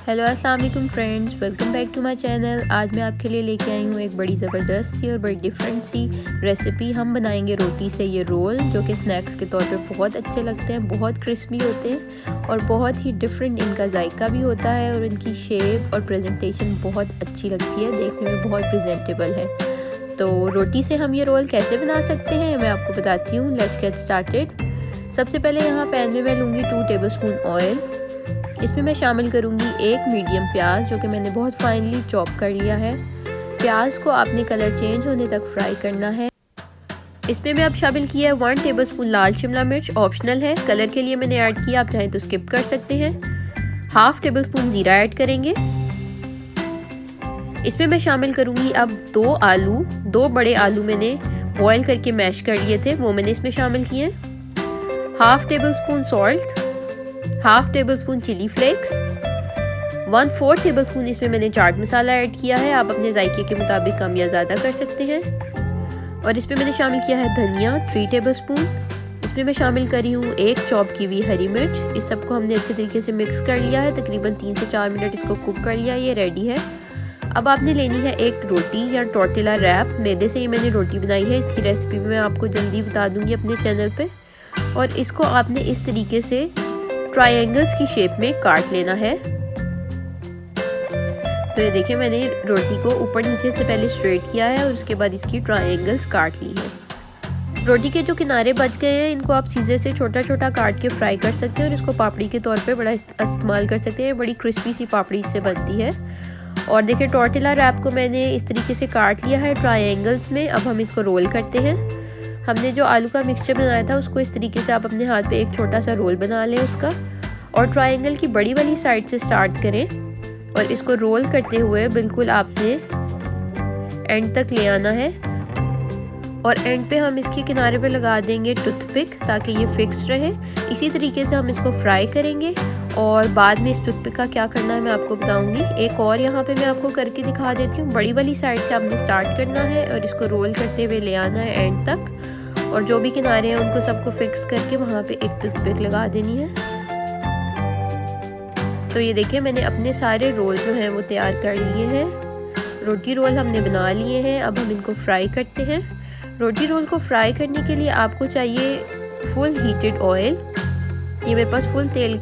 Hello अस्सलाम वालेकुम friends, welcome back to my channel. आज मैं आपके लिए लेके आई हूँ एक बड़ी ज़बरदस्त सी और बड़ी डिफरेंट सी रेसिपी। हम बनाएंगे रोटी से ये रोल, जो कि स्नैक्स के तौर पे बहुत अच्छे लगते हैं, बहुत क्रिस्पी होते हैं और बहुत ही डिफरेंट इनका जायका भी होता है और इनकी शेप और प्रेजेंटेशन बहुत अच्छी लगती है, देखने में बहुत प्रेजेंटेबल है। तो रोटी से हम ये रोल कैसे बना सकते हैं मैं आपको बताती हूँ। Let's get started. सबसे पहले यहाँ पैन में मैं लूँगी 2 टेबलस्पून ऑयल। इसमें मैं शामिल करूंगी एक मीडियम प्याज, जो कि मैंने बहुत फाइनली चॉप कर लिया है। प्याज को आपने कलर चेंज होने तक फ्राई करना है। इसमें मैं अब शामिल किया है 1 टेबलस्पून लाल शिमला मिर्च, ऑप्शनल है, कलर के लिए मैंने ऐड किया, आप चाहें तो स्किप कर सकते हैं। हाफ टेबलस्पून जीरा ऐड करेंगे। इसमें मैं शामिल करूंगी अब 2 बड़े आलू मैंने बॉयल करके मैश कर लिए थे, वो मैंने इसमें शामिल किए। Half tablespoon salt, half tablespoon chilli flakes, 1/4 tablespoon इसमें मैंने चाट मसाला ऐड किया है, आप अपने जायके के मुताबिक कम या ज़्यादा कर सकते हैं। और इसमें मैंने शामिल किया है धनिया 3 टेबलस्पून। इसमें मैं शामिल करी हूँ एक चॉप की हुई हरी मिर्च। इस सबको हमने अच्छे तरीके से मिक्स कर लिया है, तकरीबन 3 से 4 मिनट इसको कुक कर लिया, ये रेडी है। अब आपने लेनी है एक रोटी या टॉर्टिला रैप, मैदे से ही मैंने रोटी बनाई है, इसकी रेसिपी मैं आपको जल्दी बता दूँगी अपने चैनल पर। और इसको आपने इस तरीके से ट्रायंगल्स की शेप में काट लेना है। तो ये देखिए, मैंने रोटी को ऊपर नीचे से पहले स्ट्रेट किया है और उसके बाद इसकी ट्रायंगल्स काट ली है। रोटी के जो किनारे बच गए हैं, इनको आप सीजर से छोटा छोटा काट के फ्राई कर सकते हैं और इसको पापड़ी के तौर पे बड़ा इस्तेमाल कर सकते हैं। बड़ी क्रिस्पी सी पापड़ी इससे बनती है। और देखिए, टॉर्टिला रैप को मैंने इस तरीके से काट लिया है ट्रायंगल्स में। अब हम इसको रोल करते हैं। हमने जो आलू का मिक्सचर बनाया था, उसको इस तरीके से आप अपने हाथ पे एक छोटा सा रोल बना लें उसका, और ट्रायंगल की बड़ी वाली साइड से स्टार्ट करें और इसको रोल करते हुए बिल्कुल आपने एंड तक ले आना है। और एंड पे हम इसके किनारे पे लगा देंगे टूथपिक, ताकि ये फिक्स रहे। इसी तरीके से हम इसको फ्राई करेंगे और बाद में इस टूथपिक का क्या करना है मैं आपको बताऊंगी। एक और यहाँ पे मैं आपको करके दिखा देती हूँ। बड़ी वाली साइड से आपने स्टार्ट करना है और इसको रोल करते हुए ले आना है एंड तक, और जो भी किनारे हैं उनको सबको फिक्स करके वहाँ पे एक टूथपिक लगा देनी है। तो ये देखिए, मैंने अपने सारे रोल जो हैं वो तैयार कर लिए हैं। रोटी रोल हमने बना लिए हैं। अब हम इनको फ्राई करते हैं। रोटी रोल को फ्राई करने के लिए आपको चाहिए फुल हीटेड ऑयल। ये मेरे पास फुल तेल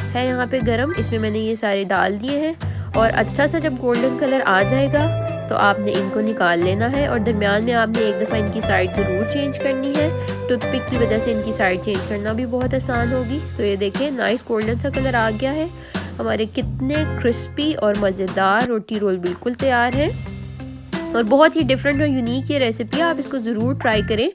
है यहाँ पे गरम, इसमें मैंने ये सारे डाल दिए हैं। और अच्छा सा जब गोल्डन कलर आ जाएगा तो आपने इनको निकाल लेना है, और दरमियान में आपने एक दफ़ा इनकी साइड ज़रूर चेंज करनी है। टूथपिक की वजह से इनकी साइड चेंज करना भी बहुत आसान होगी। तो ये देखिए, नाइस गोल्डन सा कलर आ गया है। हमारे कितने क्रिस्पी और मज़ेदार रोटी रोल बिल्कुल तैयार है, और बहुत ही डिफरेंट और यूनिक ये रेसिपी है, आप इसको ज़रूर ट्राई करें।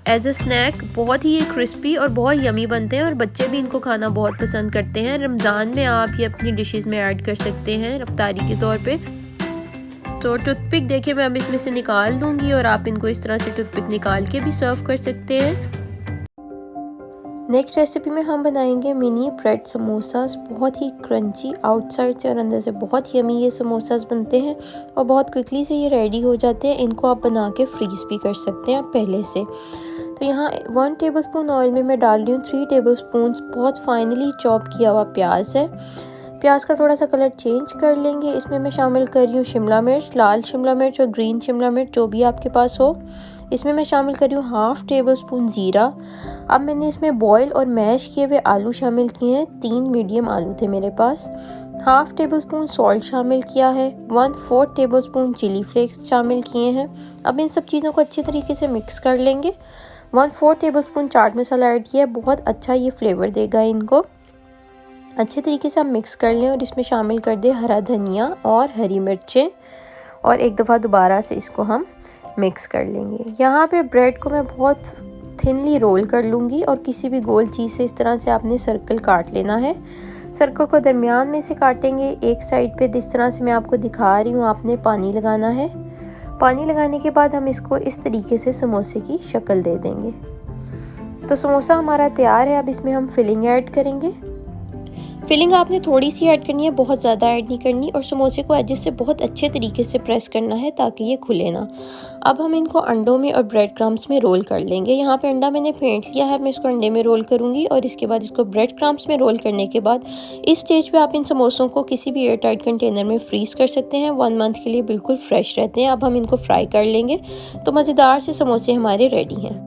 एज अ स्नैक बहुत ही ये क्रिस्पी और बहुत यमी बनते हैं, और बच्चे भी इनको खाना बहुत पसंद करते हैं। रमज़ान में आप ये अपनी डिशेस में ऐड कर सकते हैं रफ्तारी के तौर पे। तो टूथपिक देखिए, मैं अब इसमें से निकाल दूंगी और आप इनको इस तरह से टूथपिक निकाल के भी सर्व कर सकते हैं। नेक्स्ट रेसिपी में हम बनाएंगे मिनी ब्रेड समोसास। बहुत ही क्रंची आउटसाइड से और अंदर से बहुत यमी ये समोसास बनते हैं और बहुत क्विकली से ये रेडी हो जाते हैं। इनको आप बना के फ्रीज भी कर सकते हैं आप पहले से। तो यहाँ 1 टेबलस्पून ऑयल में मैं डाल रही हूँ 3 टेबलस्पून बहुत फाइनली चॉप किया हुआ प्याज है। प्याज का थोड़ा सा कलर चेंज कर लेंगे। इसमें मैं शामिल कर रही हूँ शिमला मिर्च, लाल शिमला मिर्च और ग्रीन शिमला मिर्च, जो भी आपके पास हो। इसमें मैं शामिल कर रही हूँ हाफ टेबलस्पून ज़ीरा। अब मैंने इसमें बॉयल और मैश किए हुए आलू शामिल किए हैं, 3 मीडियम आलू थे मेरे पास। हाफ टेबलस्पून सॉल्ट शामिल किया है, 1/4 टेबलस्पून चिली फ्लेक्स शामिल किए हैं। अब इन सब चीज़ों को अच्छी तरीके से मिक्स कर लेंगे। 1/4 टेबलस्पून चाट मसाला ऐड किया है, बहुत अच्छा ये फ्लेवर देगा इनको। अच्छे तरीके से आप मिक्स कर लें और इसमें शामिल कर दें हरा धनिया और हरी मिर्चें, और एक दफ़ा दोबारा से इसको हम मिक्स कर लेंगे। यहाँ पे ब्रेड को मैं बहुत थिनली रोल कर लूँगी, और किसी भी गोल चीज़ से इस तरह से आपने सर्कल काट लेना है। सर्कल को दरमियान में से काटेंगे, एक साइड पे जिस तरह से मैं आपको दिखा रही हूँ आपने पानी लगाना है। पानी लगाने के बाद हम इसको इस तरीके से समोसे की शक्ल दे देंगे। तो समोसा हमारा तैयार है। अब इसमें हम फिलिंग ऐड करेंगे। फिलिंग आपने थोड़ी सी ऐड करनी है, बहुत ज़्यादा ऐड नहीं करनी, और समोसे को एजेस से बहुत अच्छे तरीके से प्रेस करना है ताकि ये खुले ना। अब हम इनको अंडों में और ब्रेड क्रम्स में रोल कर लेंगे। यहाँ पे अंडा मैंने फेंट लिया है, मैं इसको अंडे में रोल करूँगी और इसके बाद इसको ब्रेड क्रम्स में रोल करने के बाद इस स्टेज पे आप इन समोसों को किसी भी एयर टाइट कंटेनर में फ्रीज़ कर सकते हैं। 1 मंथ के लिए बिल्कुल फ्रेश रहते हैं। अब हम इनको फ्राई कर लेंगे। तो मज़ेदार से समोसे हमारे रेडी हैं।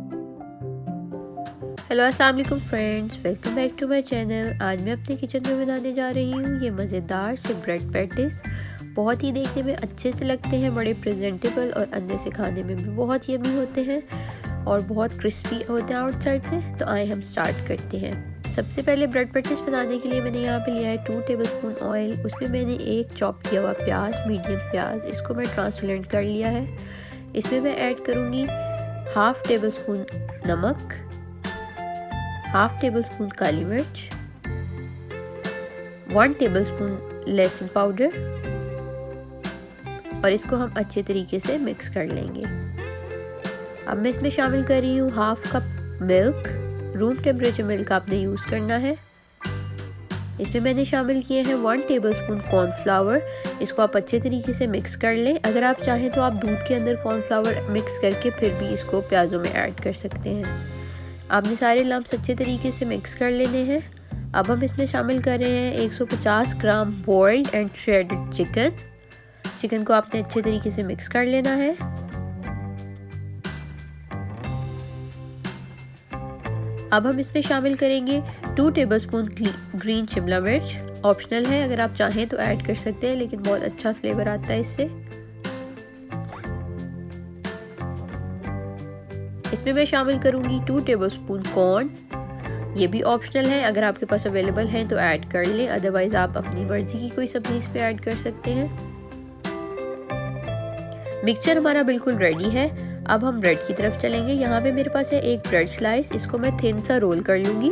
हेलो अस्सलाम वालेकुम friends, welcome back to my channel. आज मैं अपने किचन में बनाने जा रही हूँ ये मज़ेदार से ब्रेड पैटीज। बहुत ही देखने में अच्छे से लगते हैं, बड़े प्रेजेंटेबल और अंदर से खाने में भी बहुत यम्मी होते हैं और बहुत क्रिस्पी होते हैं आउटसाइड से। तो आए हम स्टार्ट करते हैं। सबसे पहले ब्रेड पैटीज बनाने के लिए मैंने यहाँ पे लिया है 2 टेबलस्पून ऑयल। उसमें मैंने एक चॉप किया हुआ प्याज, मीडियम प्याज, इसको मैं ट्रांसपेरेंट कर लिया है। इसमें मैं ऐड करूँगी 1/2 टेबलस्पून नमक, 1/2 टेबलस्पून काली मिर्च, 1 टेबलस्पून लहसुन पाउडर और इसको हम अच्छे तरीके से मिक्स कर लेंगे। अब मैं इसमें शामिल कर रही हूँ 1/2 cup milk. Room temperature milk आपने यूज़ करना है। इसमें मैंने शामिल किए हैं 1 टेबलस्पून कॉर्नफ्लावर। इसको आप अच्छे तरीके से मिक्स कर लें। अगर आप चाहें तो आप दूध के अंदर कॉर्नफ्लावर मिक्स करके फिर भी इसको प्याज़ों में ऐड कर सकते हैं। आपने सारे लम्प्स अच्छे तरीके से मिक्स कर लेने हैं। अब हम इसमें शामिल कर रहे हैं 150 gram boiled and shredded chicken. Chicken को आपने अच्छे तरीके से मिक्स कर लेना है। अब हम इसमें शामिल करेंगे 2 टेबलस्पून ग्रीन शिमला मिर्च। ऑप्शनल है, अगर आप चाहें तो ऐड कर सकते हैं, लेकिन बहुत अच्छा फ्लेवर आता है इससे। इसमें मैं शामिल करूंगी 2 टेबलस्पून कॉर्न। ये भी ऑप्शनल है, अगर आपके पास अवेलेबल है तो ऐड कर लें, अदरवाइज आप अपनी मर्जी की कोई सब्जी इस पे ऐड कर सकते हैं। मिक्सचर हमारा बिल्कुल रेडी है। अब हम ब्रेड की तरफ चलेंगे। यहाँ पे मेरे पास है एक ब्रेड स्लाइस। इसको मैं थिन सा रोल कर लूंगी।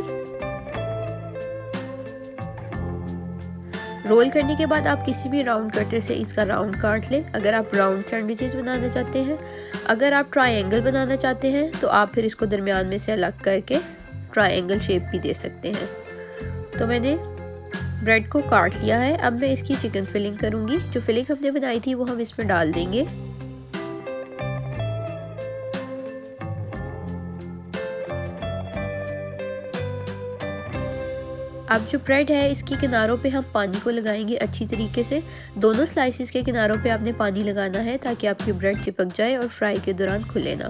रोल करने के बाद आप किसी भी राउंड कटर से इसका राउंड काट लें, अगर आप राउंड सैंडविचेस बनाना चाहते हैं। अगर आप ट्रायंगल बनाना चाहते हैं तो आप फिर इसको दरमियान में से अलग करके ट्रायंगल शेप भी दे सकते हैं। तो मैंने ब्रेड को काट लिया है। अब मैं इसकी चिकन फिलिंग करूंगी। जो फिलिंग हमने बनाई थी वो हम इसमें डाल देंगे। अब जो ब्रेड है इसके किनारों पे हम पानी को लगाएंगे अच्छी तरीके से। दोनों स्लाइसिस के किनारों पे आपने पानी लगाना है ताकि आपकी ब्रेड चिपक जाए और फ्राई के दौरान खुले ना।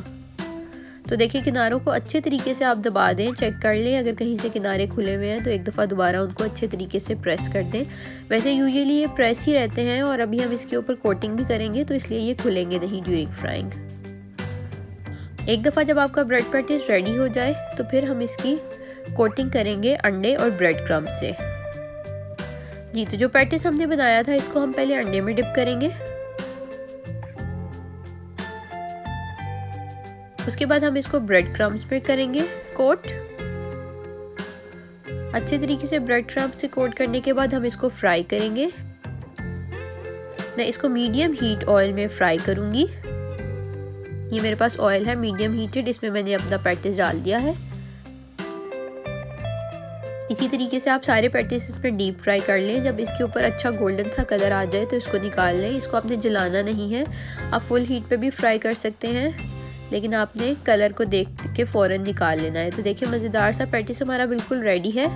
तो देखिए, किनारों को अच्छे तरीके से आप दबा दें, चेक कर लें। अगर कहीं से किनारे खुले हुए हैं तो एक दफ़ा दोबारा उनको अच्छे तरीके से प्रेस कर दें। वैसे यूजुअली ये प्रेस ही रहते हैं और अभी हम इसके ऊपर कोटिंग भी करेंगे तो इसलिए ये खुलेंगे नहीं ड्यूरिंग फ्राइंग। एक दफ़ा जब आपका ब्रेड पैटीज रेडी हो जाए तो फिर हम इसकी कोटिंग करेंगे अंडे और ब्रेड क्रम्ब से। जी, तो जो पैटीज हमने बनाया था इसको हम पहले अंडे में डिप करेंगे। उसके बाद हम इसको ब्रेड क्रम्ब्स पे करेंगे कोट। अच्छे तरीके से ब्रेड क्रम्ब से कोट करने के बाद हम इसको फ्राई करेंगे। मैं इसको मीडियम हीट ऑयल में फ्राई करूंगी। ये मेरे पास ऑयल है मीडियम हीटेड, इसमें मैंने अपना पैटीज डाल दिया है। इसी तरीके से आप सारे पैटीज इसमें डीप फ्राई कर लें। जब इसके ऊपर अच्छा गोल्डन सा कलर आ जाए तो इसको निकाल लें। इसको आपने जलाना नहीं है, आप फुल हीट पे भी फ्राई कर सकते हैं, लेकिन आपने कलर को देख के फ़ौरन निकाल लेना है। तो देखिए, मज़ेदार सा पैटीज हमारा बिल्कुल रेडी है।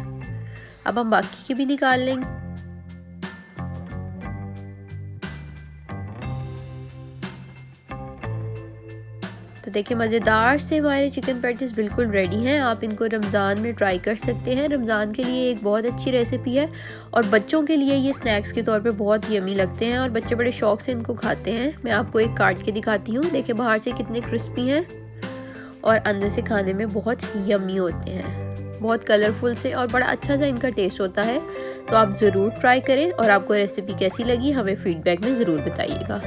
अब हम बाकी की भी निकाल लेंगे। तो देखिए, मज़ेदार से हमारे चिकन पैटीज बिल्कुल रेडी हैं। आप इनको रमज़ान में ट्राई कर सकते हैं। रमज़ान के लिए एक बहुत अच्छी रेसिपी है और बच्चों के लिए ये स्नैक्स के तौर पे बहुत यमी लगते हैं और बच्चे बड़े शौक से इनको खाते हैं। मैं आपको एक काट के दिखाती हूँ। देखिए, बाहर से कितने क्रिस्पी हैं और अंदर से खाने में बहुत यमी होते हैं, बहुत कलरफुल से और बड़ा अच्छा सा इनका टेस्ट होता है। तो आप ज़रूर ट्राई करें और आपको रेसिपी कैसी लगी हमें फीडबैक में ज़रूर बताइएगा।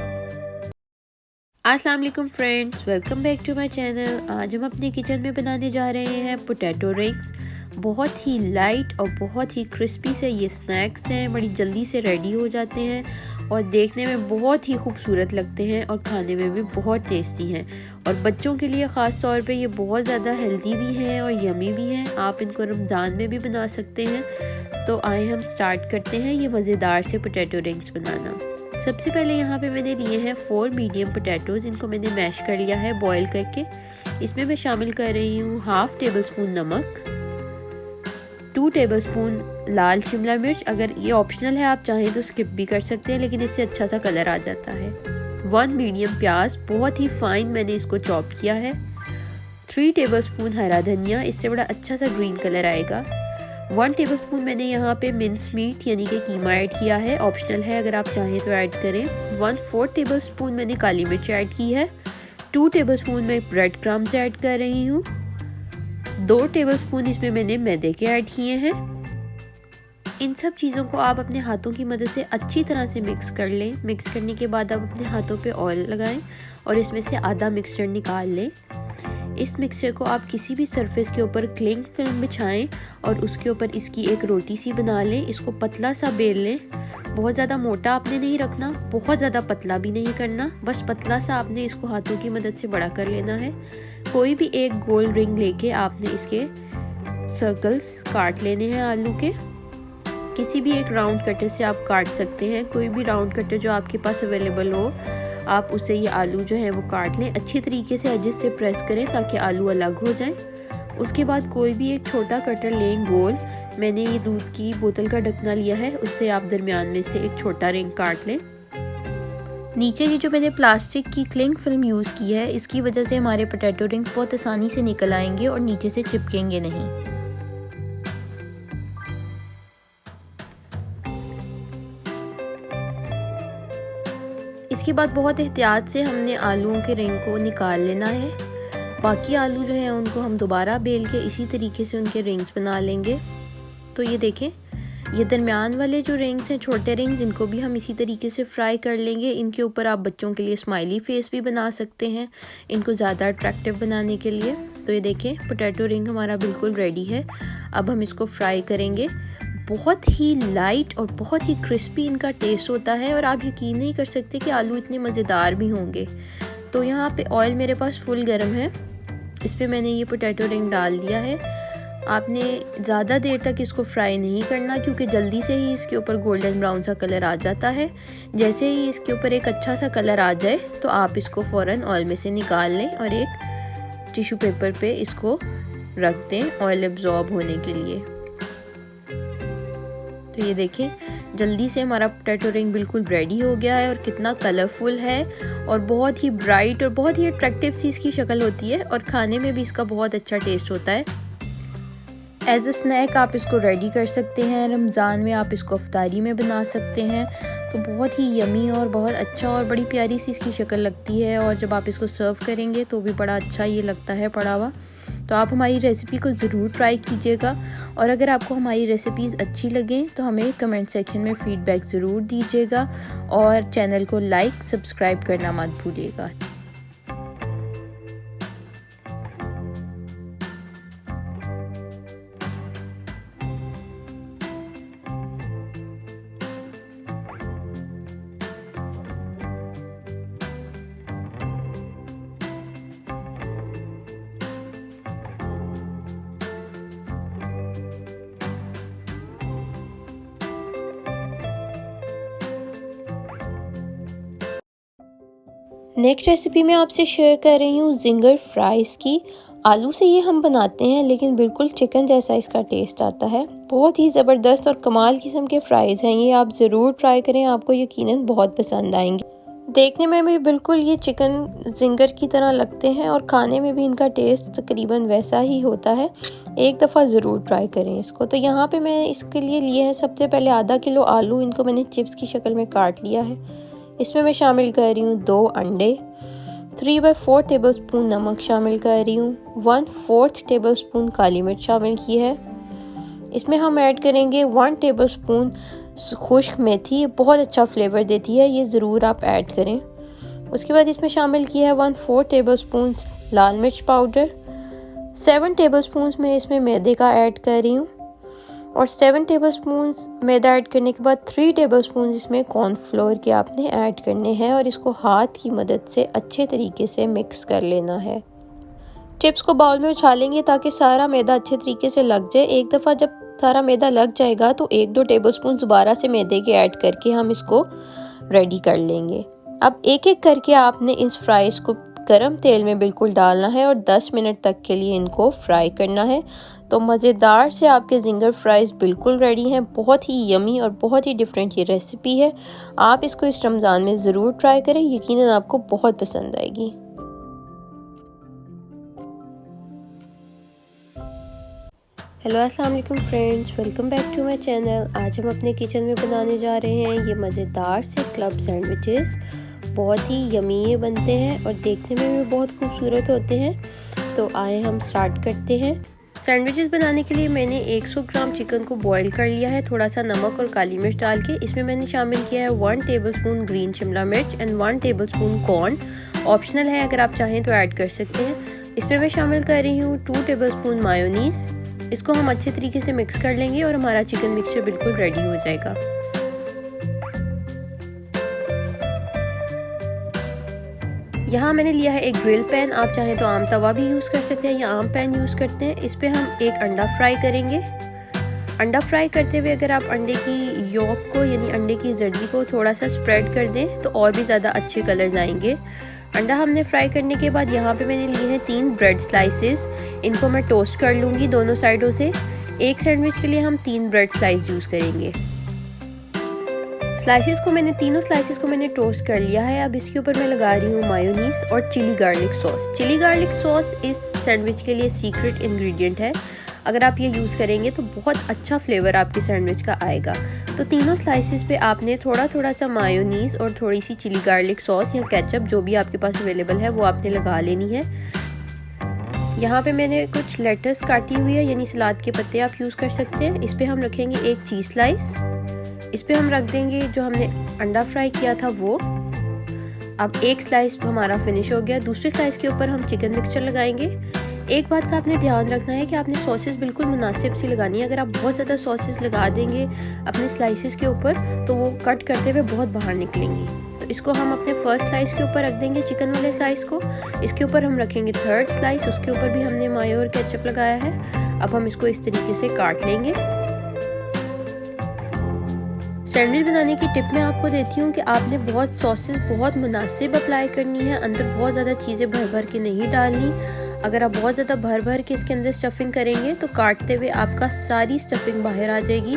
अस्सलाम वालेकुम friends, welcome back to my channel. आज हम अपने किचन में बनाने जा रहे हैं पोटैटो रिंग्स। बहुत ही लाइट और बहुत ही क्रिस्पी से ये स्नैक्स हैं, बड़ी जल्दी से रेडी हो जाते हैं और देखने में बहुत ही खूबसूरत लगते हैं और खाने में भी बहुत टेस्टी हैं। और बच्चों के लिए ख़ास तौर पे ये बहुत ज़्यादा हेल्दी भी हैं और यमी भी हैं। आप इनको रमज़ान में भी बना सकते हैं। तो आए हम स्टार्ट करते हैं ये मज़ेदार से पोटैटो रिंग्स बनाना। सबसे पहले यहाँ पे मैंने लिए हैं 4 मीडियम पोटैटोज़। इनको मैंने मैश कर लिया है बॉईल करके। इसमें मैं शामिल कर रही हूँ हाफ़ टेबल स्पून नमक, 2 टेबल स्पून लाल शिमला मिर्च। अगर ये ऑप्शनल है, आप चाहें तो स्किप भी कर सकते हैं, लेकिन इससे अच्छा सा कलर आ जाता है। 1 मीडियम प्याज, बहुत ही फाइन मैंने इसको चॉप किया है। 3 टेबल स्पून हरा धनिया, इससे बड़ा अच्छा सा ग्रीन कलर आएगा। 1 टेबल स्पून मैंने यहाँ पे मिन्स मीट यानी कि कीमा ऐड किया है, ऑप्शनल है, अगर आप चाहें तो ऐड करें। 1/4 टेबल स्पून मैंने काली मिर्च ऐड की है। 2 टेबल स्पून मैं ब्रेड क्रम्स ऐड कर रही हूँ। 2 टेबल स्पून इसमें मैंने मैदे के ऐड किए हैं। इन सब चीज़ों को आप अपने हाथों की मदद से अच्छी तरह से मिक्स कर लें। मिक्स करने के बाद आप अपने हाथों पे ऑयल लगाएं और इसमें से आधा मिक्सचर निकाल लें। इस मिक्सचर को आप किसी भी सरफेस के ऊपर क्लिंग फिल्म बिछाएं और उसके ऊपर इसकी एक रोटी सी बना लें। इसको पतला सा बेल लें। बहुत ज़्यादा मोटा आपने नहीं रखना, बहुत ज़्यादा पतला भी नहीं करना, बस पतला सा आपने इसको हाथों की मदद से बड़ा कर लेना है। कोई भी एक गोल रिंग लेके आपने इसके सर्कल्स काट लेने हैं आलू के। किसी भी एक राउंड कटर से आप काट सकते हैं, कोई भी राउंड कटर जो आपके पास अवेलेबल हो, आप उससे ये आलू जो है वो काट लें। अच्छी तरीके से एजेस से प्रेस करें ताकि आलू अलग हो जाए। उसके बाद कोई भी एक छोटा कटर लें गोल। मैंने ये दूध की बोतल का ढक्कना लिया है, उससे आप दरमियान में से एक छोटा रिंग काट लें। नीचे ये जो मैंने प्लास्टिक की क्लिंग फिल्म यूज़ की है, इसकी वजह से हमारे पोटैटो रिंग्स बहुत आसानी से निकल आएंगे और नीचे से चिपकेंगे नहीं। इसके बाद बहुत एहतियात से हमने आलूओं के रिंग को निकाल लेना है। बाकी आलू जो हैं उनको हम दोबारा बेल के इसी तरीके से उनके रिंग्स बना लेंगे। तो ये देखें, ये दरमियान वाले जो रिंग्स हैं, छोटे रिंग्स, इनको भी हम इसी तरीके से फ्राई कर लेंगे। इनके ऊपर आप बच्चों के लिए स्माइली फेस भी बना सकते हैं, इनको ज़्यादा अट्रैक्टिव बनाने के लिए। तो ये देखें, पोटैटो रिंग हमारा बिल्कुल रेडी है। अब हम इसको फ्राई करेंगे। बहुत ही लाइट और बहुत ही क्रिस्पी इनका टेस्ट होता है और आप यकीन नहीं कर सकते कि आलू इतने मज़ेदार भी होंगे। तो यहाँ पे ऑयल मेरे पास फुल गर्म है, इस पर मैंने ये पोटैटो रिंग डाल दिया है। आपने ज़्यादा देर तक इसको फ्राई नहीं करना, क्योंकि जल्दी से ही इसके ऊपर गोल्डन ब्राउन सा कलर आ जाता है। जैसे ही इसके ऊपर एक अच्छा सा कलर आ जाए तो आप इसको फ़ौरन ऑयल में से निकाल लें और एक टिश्यू पेपर पे इसको रख दें ऑयल एब्जॉर्ब होने के लिए। तो ये देखें, जल्दी से हमारा पोटैटो रिंग बिल्कुल रेडी हो गया है और कितना कलरफुल है और बहुत ही ब्राइट और बहुत ही अट्रैक्टिव सी इसकी शक्ल होती है और खाने में भी इसका बहुत अच्छा टेस्ट होता है। एज अ स्नैक आप इसको रेडी कर सकते हैं। रमज़ान में आप इसको इफ्तारी में बना सकते हैं। तो बहुत ही यमी और बहुत अच्छा और बड़ी प्यारी सी इसकी शक्ल लगती है और जब आप इसको सर्व करेंगे तो भी बड़ा अच्छा ये लगता है पड़ा हुआ। तो आप हमारी रेसिपी को ज़रूर ट्राई कीजिएगा और अगर आपको हमारी रेसिपीज़ अच्छी लगें तो हमें कमेंट सेक्शन में फ़ीडबैक ज़रूर दीजिएगा और चैनल को लाइक सब्सक्राइब करना मत भूलिएगा। नेक्स्ट रेसिपी मैं आपसे शेयर कर रही हूँ जिंगर फ्राइज़ की। आलू से ये हम बनाते हैं लेकिन बिल्कुल चिकन जैसा इसका टेस्ट आता है। बहुत ही ज़बरदस्त और कमाल किस्म के फ्राइज़ हैं ये, आप ज़रूर ट्राई करें, आपको यकीनन बहुत पसंद आएंगे। देखने में भी बिल्कुल ये चिकन जिंगर की तरह लगते हैं और खाने में भी इनका टेस्ट तकरीबन वैसा ही होता है। एक दफ़ा ज़रूर ट्राई करें इसको। तो यहाँ पे मैं इसके लिए लिए हैं सबसे पहले आधा किलो आलू। इनको मैंने चिप्स की शक्ल में काट लिया है। इसमें मैं शामिल कर रही हूँ 2 अंडे, 3/4 टेबलस्पून नमक शामिल कर रही हूँ, 1/4 टेबलस्पून काली मिर्च शामिल की है। इसमें हम ऐड करेंगे 1 टेबलस्पून खुश्क मेथी, ये बहुत अच्छा फ्लेवर देती है, ये ज़रूर आप ऐड करें। उसके बाद इसमें शामिल किया है 1/4 टेबलस्पून लाल मिर्च पाउडर, 7 टेबलस्पून में इसमें मैदे का ऐड कर रही हूँ और 7 टेबलस्पून मैदा ऐड करने के बाद 3 टेबलस्पून इसमें कॉर्नफ्लोर के आपने ऐड करने हैं और इसको हाथ की मदद से अच्छे तरीके से मिक्स कर लेना है। चिप्स को बाउल में उछालेंगे ताकि सारा मैदा अच्छे तरीके से लग जाए। एक दफ़ा जब सारा मैदा लग जाएगा तो 1-2 टेबलस्पून दोबारा से मैदे के ऐड करके हम इसको रेडी कर लेंगे। अब एक एक करके आपने इस फ्राइज़ को गरम तेल में बिल्कुल डालना है और 10 मिनट तक के लिए इनको फ्राई करना है। तो मज़ेदार से आपके ज़िंगर फ्राइज़ बिल्कुल रेडी हैं। बहुत ही यमी और बहुत ही डिफरेंट ये रेसिपी है। आप इसको इस रमज़ान में ज़रूर ट्राई करें, यकीनन आपको बहुत पसंद आएगी। हेलो अस्सलाम वालेकुम friends, welcome back to my channel. आज हम अपने किचन में बनाने जा रहे हैं ये मज़ेदार से क्लब सैंडविचेस। बहुत ही यमी बनते हैं और देखने में भी बहुत खूबसूरत होते हैं। तो आए हम स्टार्ट करते हैं। सैंडविचेस बनाने के लिए मैंने 100 ग्राम चिकन को बॉईल कर लिया है, थोड़ा सा नमक और काली मिर्च डाल के। इसमें मैंने शामिल किया है 1 टेबलस्पून ग्रीन शिमला मिर्च एंड 1 टेबलस्पून कॉर्न। ऑप्शनल है, अगर आप चाहें तो ऐड कर सकते हैं। इसमें मैं शामिल कर रही हूँ 2 टेबलस्पून मायोनीज़। इसको हम अच्छे तरीके से मिक्स कर लेंगे और हमारा चिकन मिक्सचर बिल्कुल रेडी हो जाएगा। यहाँ मैंने लिया है एक ग्रिल पैन, आप चाहें तो आम तवा भी यूज़ कर सकते हैं या आम पैन यूज़ करते हैं। इस पर हम एक अंडा फ्राई करेंगे। अंडा फ्राई करते हुए अगर आप अंडे की यॉक को यानी अंडे की जर्दी को थोड़ा सा स्प्रेड कर दें तो और भी ज़्यादा अच्छे कलर्स आएंगे। अंडा हमने फ्राई करने के बाद यहाँ पे मैंने लिए हैं 3 ब्रेड स्लाइसेस। इनको मैं टोस्ट कर लूँगी दोनों साइडों से। एक सैंडविच के लिए हम 3 ब्रेड स्लाइस यूज़ करेंगे। तीनों स्लाइसेस को मैंने टोस्ट कर लिया है। अब इसके ऊपर मैं लगा रही हूँ मायोनीज़ और chilli garlic sauce. Chilli garlic sauce इस सैंडविच के लिए सीक्रेट इंग्रेडिएंट है। अगर आप ये यूज़ करेंगे तो बहुत अच्छा फ्लेवर आपके सैंडविच का आएगा। तो तीनों स्लाइसेस पे आपने थोड़ा थोड़ा सा मायोनीज़ और थोड़ी सी चिली गार्लिक सॉस या केचप जो भी आपके पास अवेलेबल है वो आपने लगा लेनी है। यहाँ पे मैंने कुछ लेटस काटी हुई है, यानी सलाद के पत्ते आप यूज़ कर सकते हैं। इस पे हम रखेंगे एक चीज़ स्लाइस। इस पे हम रख देंगे जो हमने अंडा फ्राई किया था वो। अब एक स्लाइस हमारा फिनिश हो गया। दूसरे स्लाइस के ऊपर हम चिकन मिक्सचर लगाएंगे। एक बात का आपने ध्यान रखना है कि आपने सॉसेस बिल्कुल मुनासिब सी लगानी है। अगर आप बहुत ज़्यादा सॉसेस लगा देंगे अपने स्लाइसेस के ऊपर तो वो कट करते हुए बहुत बाहर निकलेंगी। तो इसको हम अपने फर्स्ट स्लाइस के ऊपर रख देंगे, चिकन वाले स्लाइस को। इसके ऊपर हम रखेंगे थर्ड स्लाइस, उसके ऊपर भी हमने मायो और केचप लगाया है। अब हम इसको इस तरीके से काट लेंगे। सैंडविच बनाने की टिप मैं आपको देती हूँ कि आपने बहुत सॉसेस बहुत मुनासिब अप्लाई करनी है, अंदर बहुत ज़्यादा चीज़ें भर भर के नहीं डालनी। अगर आप बहुत ज़्यादा भर भर के इसके अंदर स्टफिंग करेंगे तो काटते हुए आपका सारी स्टफिंग बाहर आ जाएगी।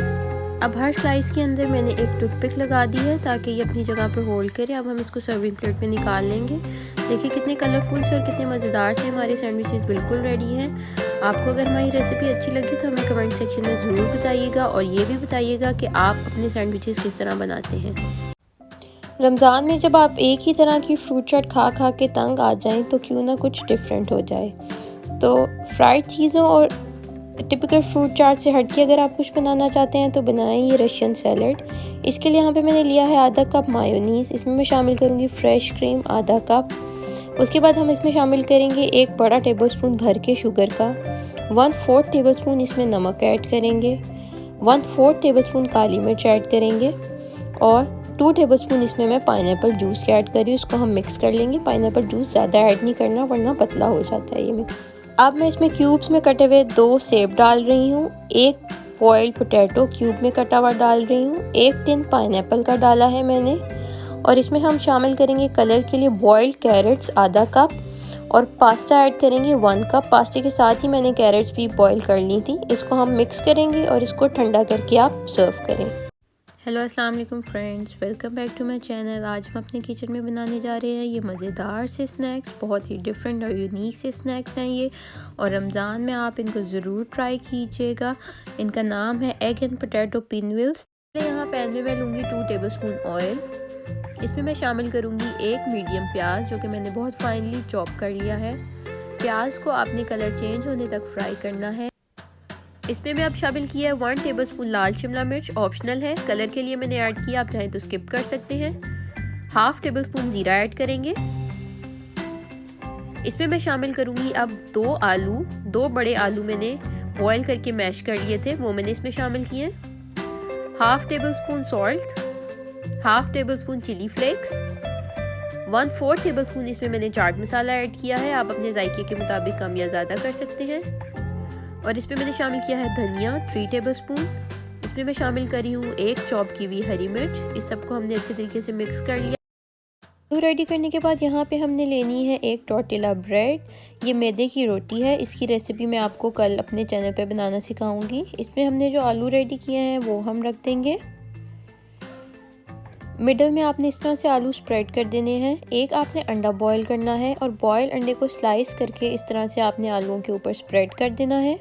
अब हर स्लाइस के अंदर मैंने एक टूथपिक लगा दी है ताकि ये अपनी जगह पे होल्ड करे। अब हम इसको सर्विंग प्लेट में निकाल लेंगे। देखिए कितने कलरफुल से और कितने मज़ेदार से हमारे सैंडविचेस बिल्कुल रेडी हैं। आपको अगर हमारी रेसिपी अच्छी लगी तो हमें कमेंट सेक्शन में ज़रूर बताइएगा और ये भी बताइएगा कि आप अपने सैंडविचेस किस तरह बनाते हैं। रमज़ान में जब आप एक ही तरह की फ्रूट चाट खा खा के तंग आ जाएं तो क्यों ना कुछ डिफरेंट हो जाए। तो फ्राइड चीज़ों और टिपिकल फ्रूट चाट से हटके अगर आप कुछ बनाना चाहते हैं तो बनाएं ये रशियन सैलड। इसके लिए यहाँ पे मैंने लिया है आधा कप मायोनीज़। इसमें मैं शामिल करूँगी फ्रेश क्रीम आधा कप। उसके बाद हम इसमें शामिल करेंगे एक बड़ा टेबलस्पून भर के शुगर का। 1/4 टेबलस्पून इसमें नमक ऐड करेंगे। 1/4 टेबलस्पून काली मिर्च ऐड करेंगे और 2 टेबलस्पून इसमें मैं पाइनएप्पल जूस के ऐड कर रही हूँ। इसको हम मिक्स कर लेंगे। पाइनएप्पल जूस ज़्यादा ऐड नहीं करना वरना पतला हो जाता है ये मिक्स। अब मैं इसमें क्यूब्स में कटे हुए 2 सेब डाल रही हूँ। एक बॉइल्ड पोटैटो क्यूब में कटा हुआ डाल रही हूँ। एक टिन पाइनएप्पल का डाला है मैंने। और इसमें हम शामिल करेंगे कलर के लिए बॉइल्ड कैरेट्स आधा कप और पास्ता ऐड करेंगे 1 कप। पास्ते के साथ ही मैंने कैरेट्स भी बॉईल कर ली थी। इसको हम मिक्स करेंगे और इसको ठंडा करके आप सर्व करें। हेलो अस्सलाम वालेकुम friends, welcome back to my channel. आज हम अपने किचन में बनाने जा रहे हैं ये मज़ेदार से स्नैक्स। बहुत ही डिफरेंट और यूनिक से स्नैक्स हैं ये और रमज़ान में आप इनको ज़रूर ट्राई कीजिएगा। इनका नाम है एग एंड पोटैटो पिनव्हील्स। यहाँ पैन में मैं लूँगी 2 टेबलस्पून ऑयल। इसमें मैं शामिल करूँगी एक मीडियम प्याज जो कि मैंने बहुत फाइनली चॉप कर लिया है। प्याज को आपने कलर चेंज होने तक फ्राई करना है। इसमें मैं अब शामिल किया है 1 टेबलस्पून लाल शिमला मिर्च। ऑप्शनल है, कलर के लिए मैंने ऐड किया, आप चाहें तो स्किप कर सकते हैं। 1/2 टेबलस्पून जीरा ऐड करेंगे। इसमें मैं शामिल करूँगी अब 2 आलू। 2 बड़े आलू मैंने बॉयल करके मैश कर लिए थे, वो मैंने इसमें शामिल किए। 1/2 tablespoon salt, 1/2 tablespoon chilli flakes, 1/4 tablespoon इसमें मैंने चाट मसाला ऐड किया है। आप अपने जायके के मुताबिक कम या ज़्यादा कर सकते हैं। और इसमें मैंने शामिल किया है धनिया 3 टेबलस्पून। इसमें मैं शामिल करी हूँ 1 चॉप की हुई हरी मिर्च। इस सबको हमने अच्छे तरीके से मिक्स कर लिया। तो रेडी करने के बाद यहाँ पे हमने लेनी है एक टॉर्टिला ब्रेड। ये मैदे की रोटी है। इसकी रेसिपी मैं आपको कल अपने चैनल पे बनाना सिखाऊंगी। इसमें हमने जो आलू रेडी किए हैं वो हम रख देंगे। मिडल में आपने इस तरह से आलू स्प्रेड कर देने हैं। एक आपने अंडा बॉईल करना है और बॉयल अंडे को स्लाइस करके इस तरह से आपने आलूओं के ऊपर स्प्रेड कर देना है।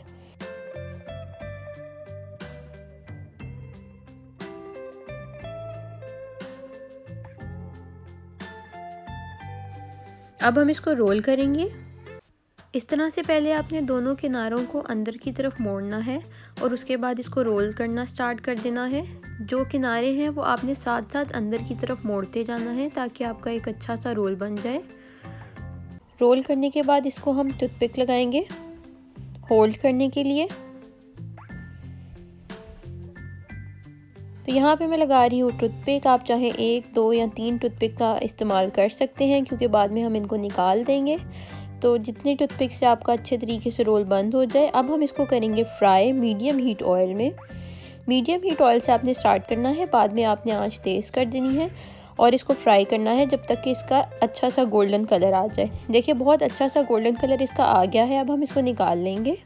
अब हम इसको रोल करेंगे। इस तरह से पहले आपने दोनों किनारों को अंदर की तरफ मोड़ना है और उसके बाद इसको रोल करना स्टार्ट कर देना है। जो किनारे हैं वो आपने साथ साथ अंदर की तरफ मोड़ते जाना है ताकि आपका एक अच्छा सा रोल बन जाए। रोल करने के बाद इसको हम टूथपिक लगाएंगे होल्ड करने के लिए। तो यहाँ पे मैं लगा रही हूँ टूथपिक। आप चाहे 1, 2 या 3 टूथपिक का इस्तेमाल कर सकते हैं क्योंकि बाद में हम इनको निकाल देंगे। तो जितने टूथपिक से आपका अच्छे तरीके से रोल बंद हो जाए। अब हम इसको करेंगे फ्राई मीडियम हीट ऑयल में। मीडियम हीट ऑयल से आपने स्टार्ट करना है, बाद में आपने आंच तेज़ कर देनी है और इसको फ्राई करना है जब तक कि इसका अच्छा सा गोल्डन कलर आ जाए। देखिए बहुत अच्छा सा गोल्डन कलर इसका आ गया है। अब हम इसको निकाल लेंगे।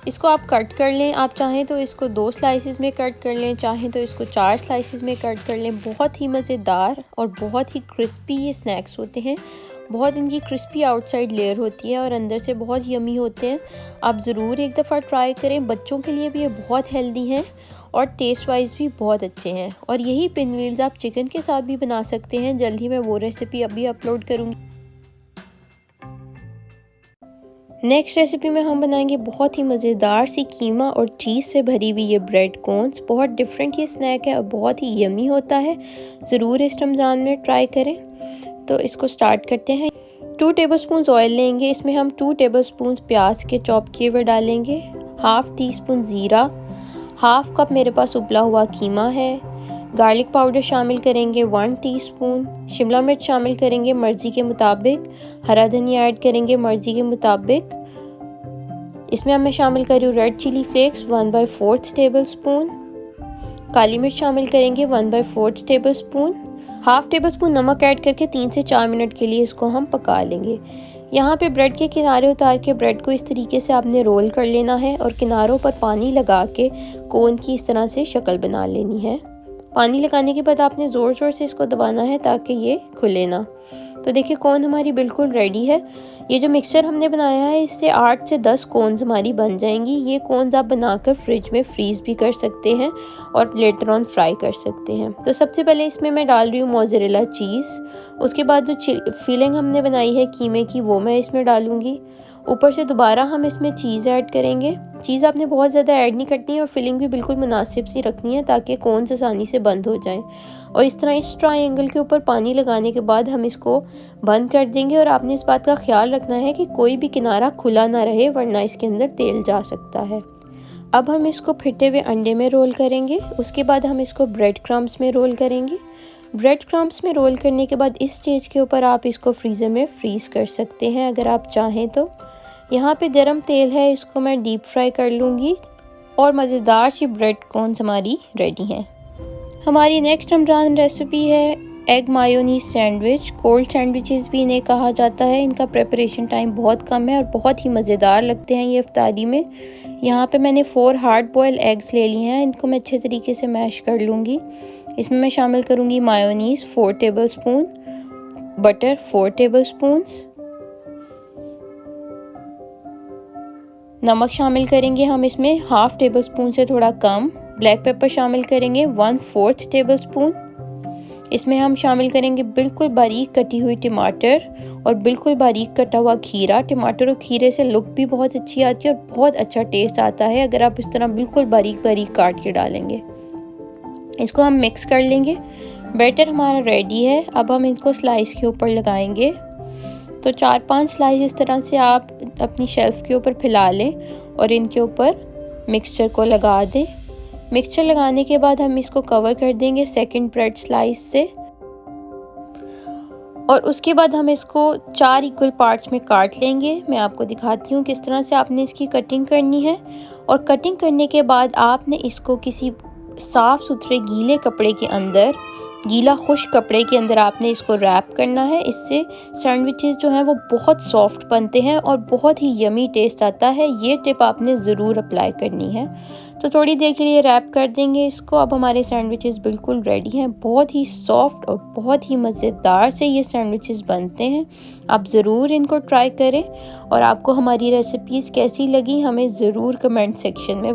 इसको आप कट कर लें। आप चाहें तो इसको 2 स्लाइसेस में कट कर लें, चाहें तो इसको 4 स्लाइसेस में कट कर लें। बहुत ही मज़ेदार और बहुत ही क्रिस्पी ये स्नैक्स होते हैं। बहुत इनकी क्रिस्पी आउटसाइड लेयर होती है और अंदर से बहुत यमी होते हैं। आप ज़रूर एक दफ़ा ट्राई करें। बच्चों के लिए भी ये बहुत हेल्दी हैं और टेस्ट वाइज भी बहुत अच्छे हैं। और यही पिनव्हील्स आप चिकन के साथ भी बना सकते हैं। जल्द ही मैं वो रेसिपी अभी अपलोड करूँगी। नेक्स्ट रेसिपी में हम बनाएंगे बहुत ही मज़ेदार सी कीमा और चीज़ से भरी हुई ये ब्रेड कोन्स। बहुत डिफरेंट ये स्नैक है और बहुत ही यमी होता है। ज़रूर इस रमज़ान में ट्राई करें। तो इसको स्टार्ट करते हैं। 2 टेबलस्पून ऑयल लेंगे। इसमें हम 2 टेबलस्पून प्याज के चॉप किए हुए डालेंगे। हाफ़ टी-स्पून ज़ीरा, हाफ़ कप मेरे पास उबला हुआ कीमा है। गार्लिक पाउडर शामिल करेंगे 1 टीस्पून। शिमला मिर्च शामिल करेंगे मर्ज़ी के मुताबिक। हरा धनिया ऐड करेंगे मर्ज़ी के मुताबिक। इसमें अब मैं शामिल कर रही हूँ रेड चिली फ्लेक्स 1/4 टेबलस्पून। काली मिर्च शामिल करेंगे 1/4 टेबलस्पून। हाफ़ टेबल स्पून नमक ऐड करके 3 से 4 मिनट के लिए इसको हम पका लेंगे। यहाँ पे ब्रेड के किनारे उतार के ब्रेड को इस तरीके से आपने रोल कर लेना है और किनारों पर पानी लगा के कोन की इस तरह से शक्ल बना लेनी है। पानी लगाने के बाद आपने ज़ोर ज़ोर से इसको दबाना है ताकि ये खुले ना। तो देखिए कोन हमारी बिल्कुल रेडी है। ये जो मिक्सचर हमने बनाया है इससे 8 से 10 कोन्स हमारी बन जाएंगी। ये कोन्स आप बनाकर फ्रिज में फ्रीज़ भी कर सकते हैं और लेटर ऑन फ्राई कर सकते हैं। तो सबसे पहले इसमें मैं डाल रही हूँ मोज़रेला चीज़। उसके बाद जो फिलिंग हमने बनाई है कीमे की वो मैं इसमें डालूँगी। ऊपर से दोबारा हम इसमें चीज़ ऐड करेंगे। चीज़ आपने बहुत ज़्यादा ऐड नहीं करनी है और फिलिंग भी बिल्कुल मुनासिब सी रखनी है ताकि कोन्स आसानी से बंद हो जाएं। और इस तरह इस ट्रायंगल के ऊपर पानी लगाने के बाद हम इसको बंद कर देंगे। और आपने इस बात का ख्याल रखना है कि कोई भी किनारा खुला ना रहे वरना इसके अंदर तेल जा सकता है। अब हम इसको फिटे हुए अंडे में रोल करेंगे। उसके बाद हम इसको ब्रेड क्रम्स में रोल करेंगे। ब्रेड क्रम्स में रोल करने के बाद इस स्टेज के ऊपर आप इसको फ्रीज़र में फ्रीज़ कर सकते हैं अगर आप चाहें तो। यहाँ पे गरम तेल है, इसको मैं डीप फ्राई कर लूँगी और मज़ेदार सी ब्रेड कॉर्न्स हमारी रेडी हैं। हमारी नेक्स्ट रमज़ान रेसिपी है egg mayonnaise sandwich. Cold sandwiches भी इन्हें कहा जाता है। इनका प्रिपरेशन टाइम बहुत कम है और बहुत ही मज़ेदार लगते हैं ये इफ्तारी में। यहाँ पे मैंने 4 हार्ड बॉयल एग्स ले लिए हैं। इनको मैं अच्छे तरीके से मैश कर लूँगी। इसमें मैं शामिल करूँगी मायोनीज़ 4 टेबलस्पून, बटर 4 टेबलस्पून्स, नमक शामिल करेंगे हम इसमें हाफ़ टेबल स्पून से थोड़ा कम। ब्लैक पेपर शामिल करेंगे 1/4 टेबल स्पून। इसमें हम शामिल करेंगे बिल्कुल बारीक कटी हुई टमाटर और बिल्कुल बारीक कटा हुआ खीरा। टमाटर और खीरे से लुक भी बहुत अच्छी आती है और बहुत अच्छा टेस्ट आता है अगर आप इस तरह बिल्कुल बारीक बारीक काट के डालेंगे। इसको हम मिक्स कर लेंगे। बैटर हमारा रेडी है। अब हम इसको स्लाइस के ऊपर लगाएंगे। तो 4-5 स्लाइस इस तरह से आप अपनी शेल्फ के ऊपर फैला लें और इनके ऊपर मिक्सचर को लगा दें। मिक्सचर लगाने के बाद हम इसको कवर कर देंगे सेकंड ब्रेड स्लाइस से। और उसके बाद हम इसको 4 इक्वल पार्ट्स में काट लेंगे। मैं आपको दिखाती हूँ किस तरह से आपने इसकी कटिंग करनी है। और कटिंग करने के बाद आपने इसको किसी साफ़ सुथरे गीले कपड़े के अंदर, गीला खुश्क कपड़े के अंदर आपने इसको रैप करना है। इससे सैंडविचेस जो हैं वो बहुत सॉफ्ट बनते हैं और बहुत ही यमी टेस्ट आता है। ये टिप आपने ज़रूर अप्लाई करनी है। तो थोड़ी देर के लिए रैप कर देंगे इसको। अब हमारे सैंडविचेस बिल्कुल रेडी हैं। बहुत ही सॉफ्ट और बहुत ही मज़ेदार से ये सैंडविचेस बनते हैं। आप ज़रूर इनको ट्राई करें और आपको हमारी रेसिपीज़ कैसी लगी हमें ज़रूर कमेंट सेक्शन में